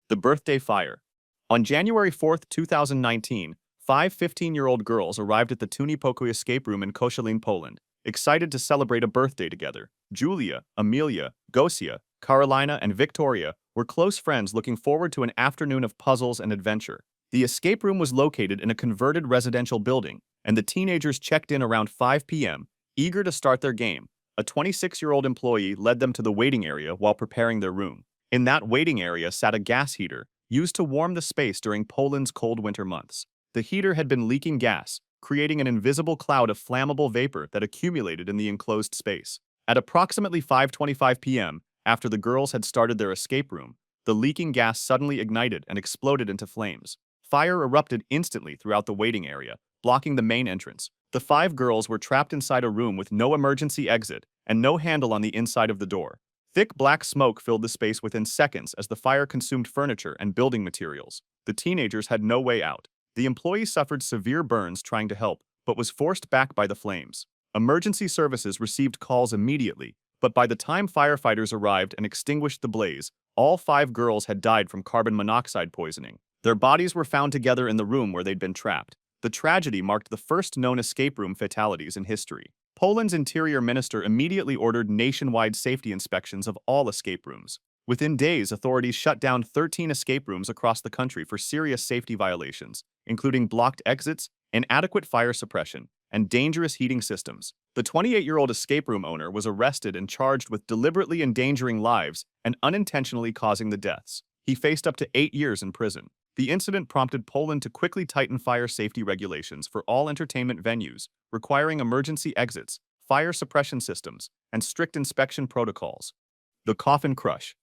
The birthday fire. On January 4th, 2019, five 15-year-old girls arrived at the Tunipokoi escape room in Koszalin, Poland, excited to celebrate a birthday together. Julia, Amelia, Gosia, Carolina, and Victoria were close friends looking forward to an afternoon of puzzles and adventure. The escape room was located in a converted residential building, and the teenagers checked in around 5 p.m., eager to start their game. A 26-year-old employee led them to the waiting area while preparing their room. In that waiting area sat a gas heater, used to warm the space during Poland's cold winter months. The heater had been leaking gas, creating an invisible cloud of flammable vapor that accumulated in the enclosed space. At approximately 5:25 p.m., after the girls had started their escape room, the leaking gas suddenly ignited and exploded into flames. Fire erupted instantly throughout the waiting area, blocking the main entrance. The five girls were trapped inside a room with no emergency exit and no handle on the inside of the door. Thick black smoke filled the space within seconds as the fire consumed furniture and building materials. The teenagers had no way out. The employee suffered severe burns trying to help, but was forced back by the flames. Emergency services received calls immediately, but by the time firefighters arrived and extinguished the blaze, all five girls had died from carbon monoxide poisoning. Their bodies were found together in the room where they'd been trapped. The tragedy marked the first known escape room fatalities in history. Poland's interior minister immediately ordered nationwide safety inspections of all escape rooms. Within days, authorities shut down 13 escape rooms across the country for serious safety violations, including blocked exits, inadequate fire suppression, and dangerous heating systems. The 28-year-old escape room owner was arrested and charged with deliberately endangering lives and unintentionally causing the deaths. He faced up to 8 years in prison. The incident prompted Poland to quickly tighten fire safety regulations for all entertainment venues, requiring emergency exits, fire suppression systems, and strict inspection protocols. The Coffin Crush.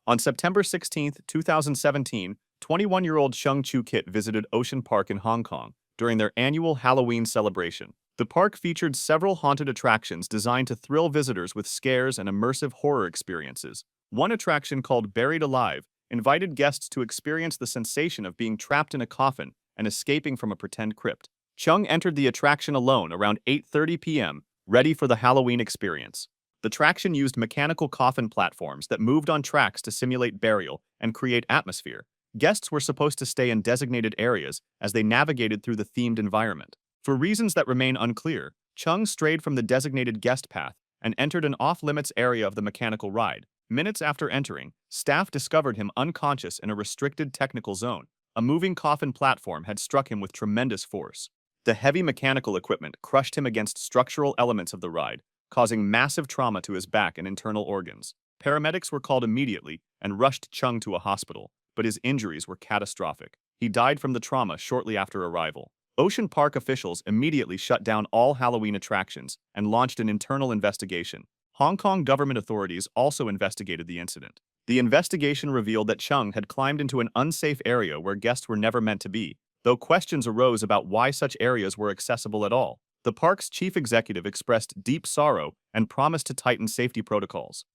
On September 16, 2017, 21-year-old Chung Chu-kit visited Ocean Park in Hong Kong during their annual Halloween celebration. The park featured several haunted attractions designed to thrill visitors with scares and immersive horror experiences. One attraction, called Buried Alive, invited guests to experience the sensation of being trapped in a coffin and escaping from a pretend crypt. Chung entered the attraction alone around 8:30 p.m., ready for the Halloween experience. The attraction used mechanical coffin platforms that moved on tracks to simulate burial and create atmosphere. Guests were supposed to stay in designated areas as they navigated through the themed environment. For reasons that remain unclear, Chung strayed from the designated guest path and entered an off-limits area of the mechanical ride. Minutes after entering, staff discovered him unconscious in a restricted technical zone. A moving coffin platform had struck him with tremendous force. The heavy mechanical equipment crushed him against structural elements of the ride, causing massive trauma to his back and internal organs. Paramedics were called immediately and rushed Chung to a hospital, but his injuries were catastrophic. He died from the trauma shortly after arrival. Ocean Park officials immediately shut down all Halloween attractions and launched an internal investigation. Hong Kong government authorities also investigated the incident. The investigation revealed that Chung had climbed into an unsafe area where guests were never meant to be, though questions arose about why such areas were accessible at all. The park's chief executive expressed deep sorrow and promised to tighten safety protocols.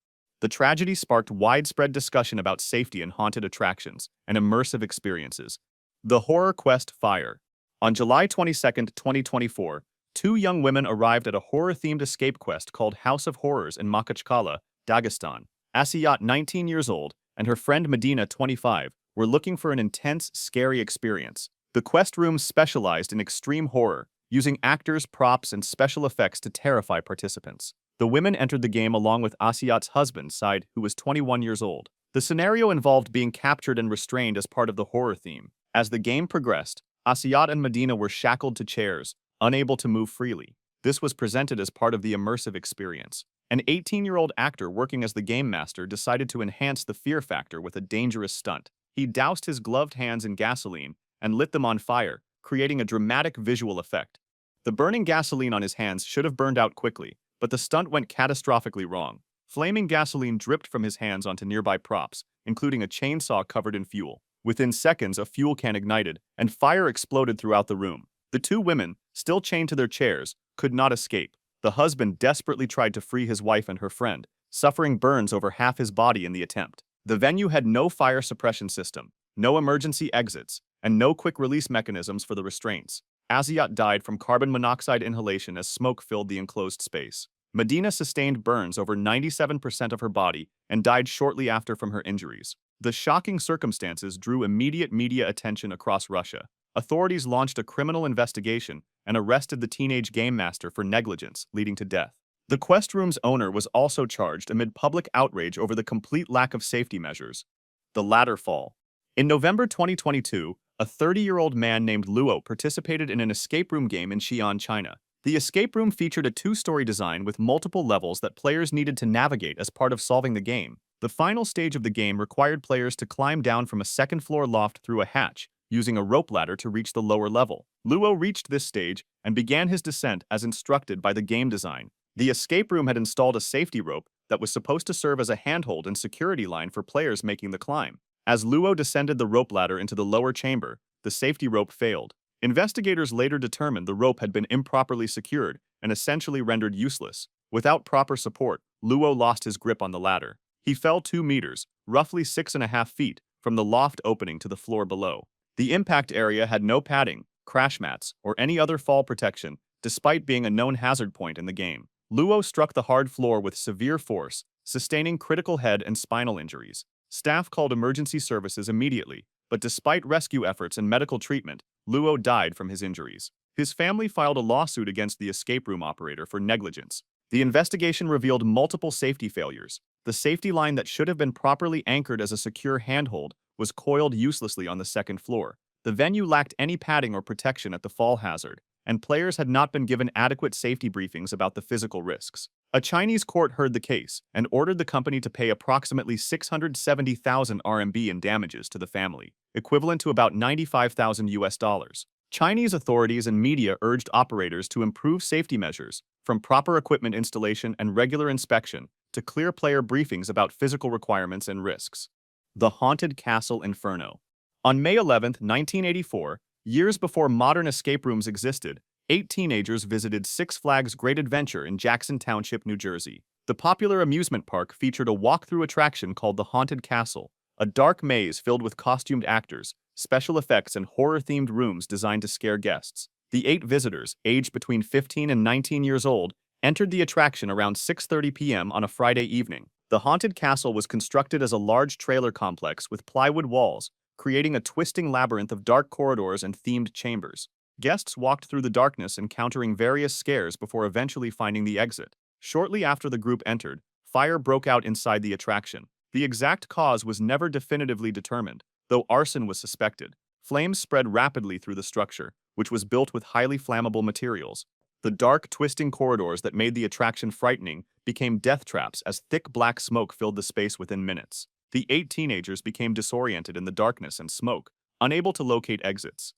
The tragedy sparked widespread discussion about safety in haunted attractions and immersive experiences. The Horror Quest Fire. On July 22, 2024, two young women arrived at a horror-themed escape quest called House of Horrors in Makhachkala, Dagestan. Asiyat, 19 years old, and her friend Medina, 25, were looking for an intense, scary experience. The quest rooms specialized in extreme horror, using actors, props, and special effects to terrify participants. The women entered the game along with Asiyat's husband, Said, who was 21 years old. The scenario involved being captured and restrained as part of the horror theme. As the game progressed, Asiyat and Medina were shackled to chairs, unable to move freely. This was presented as part of the immersive experience. An 18-year-old actor working as the game master decided to enhance the fear factor with a dangerous stunt. He doused his gloved hands in gasoline and lit them on fire, creating a dramatic visual effect. The burning gasoline on his hands should have burned out quickly, but the stunt went catastrophically wrong. Flaming gasoline dripped from his hands onto nearby props, including a chainsaw covered in fuel. Within seconds, a fuel can ignited, and fire exploded throughout the room. The two women, still chained to their chairs, could not escape. The husband desperately tried to free his wife and her friend, suffering burns over half his body in the attempt. The venue had no fire suppression system, no emergency exits, and no quick-release mechanisms for the restraints. Asiyat died from carbon monoxide inhalation as smoke filled the enclosed space. Medina sustained burns over 97% of her body and died shortly after from her injuries. The shocking circumstances drew immediate media attention across Russia. Authorities launched a criminal investigation and arrested the teenage game master for negligence, leading to death. The Quest Room's owner was also charged amid public outrage over the complete lack of safety measures. The ladder fall. In November 2022, a 30-year-old man named Luo participated in an escape room game in Xi'an, China. The escape room featured a two-story design with multiple levels that players needed to navigate as part of solving the game. The final stage of the game required players to climb down from a second-floor loft through a hatch, using a rope ladder to reach the lower level. Luo reached this stage and began his descent as instructed by the game design. The escape room had installed a safety rope that was supposed to serve as a handhold and security line for players making the climb. As Luo descended the rope ladder into the lower chamber, the safety rope failed. Investigators later determined the rope had been improperly secured and essentially rendered useless. Without proper support, Luo lost his grip on the ladder. He fell 2 meters, roughly 6.5 feet, from the loft opening to the floor below. The impact area had no padding, crash mats, or any other fall protection, despite being a known hazard point in the game. Luo struck the hard floor with severe force, sustaining critical head and spinal injuries. Staff called emergency services immediately, but despite rescue efforts and medical treatment, Luo died from his injuries. His family filed a lawsuit against the escape room operator for negligence. The investigation revealed multiple safety failures. The safety line that should have been properly anchored as a secure handhold was coiled uselessly on the second floor. The venue lacked any padding or protection at the fall hazard, and players had not been given adequate safety briefings about the physical risks. A Chinese court heard the case and ordered the company to pay approximately 670,000 RMB in damages to the family, equivalent to about 95,000 US dollars. Chinese authorities and media urged operators to improve safety measures, from proper equipment installation and regular inspection to clear player briefings about physical requirements and risks. The Haunted Castle Inferno. On May 11, 1984, years before modern escape rooms existed, 8 teenagers visited Six Flags Great Adventure in Jackson Township, New Jersey. The popular amusement park featured a walk-through attraction called the Haunted Castle, a dark maze filled with costumed actors, special effects, and horror-themed rooms designed to scare guests. The 8 visitors, aged between 15 and 19 years old, entered the attraction around 6:30 p.m. on a Friday evening. The Haunted Castle was constructed as a large trailer complex with plywood walls, creating a twisting labyrinth of dark corridors and themed chambers. Guests walked through the darkness, encountering various scares before eventually finding the exit. Shortly after the group entered, fire broke out inside the attraction. The exact cause was never definitively determined, though arson was suspected. Flames spread rapidly through the structure, which was built with highly flammable materials. The dark, twisting corridors that made the attraction frightening became death traps as thick black smoke filled the space within minutes. The 8 teenagers became disoriented in the darkness and smoke, unable to locate exits.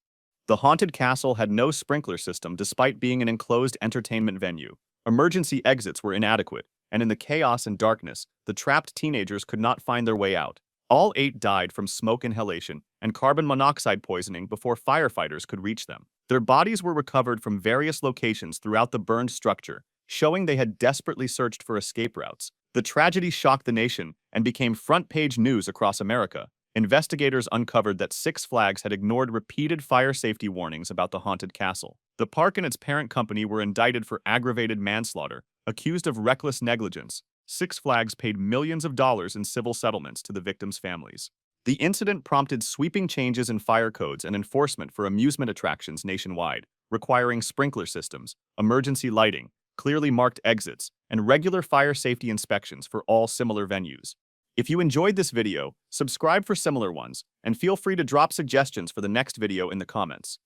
The Haunted Castle had no sprinkler system despite being an enclosed entertainment venue. Emergency exits were inadequate, and in the chaos and darkness, the trapped teenagers could not find their way out. All 8 died from smoke inhalation and carbon monoxide poisoning before firefighters could reach them. Their bodies were recovered from various locations throughout the burned structure, showing they had desperately searched for escape routes. The tragedy shocked the nation and became front-page news across America. Investigators uncovered that Six Flags had ignored repeated fire safety warnings about the haunted castle. The park and its parent company were indicted for aggravated manslaughter, accused of reckless negligence. Six Flags paid millions of dollars in civil settlements to the victims' families. The incident prompted sweeping changes in fire codes and enforcement for amusement attractions nationwide, requiring sprinkler systems, emergency lighting, clearly marked exits, and regular fire safety inspections for all similar venues. If you enjoyed this video, subscribe for similar ones, and feel free to drop suggestions for the next video in the comments.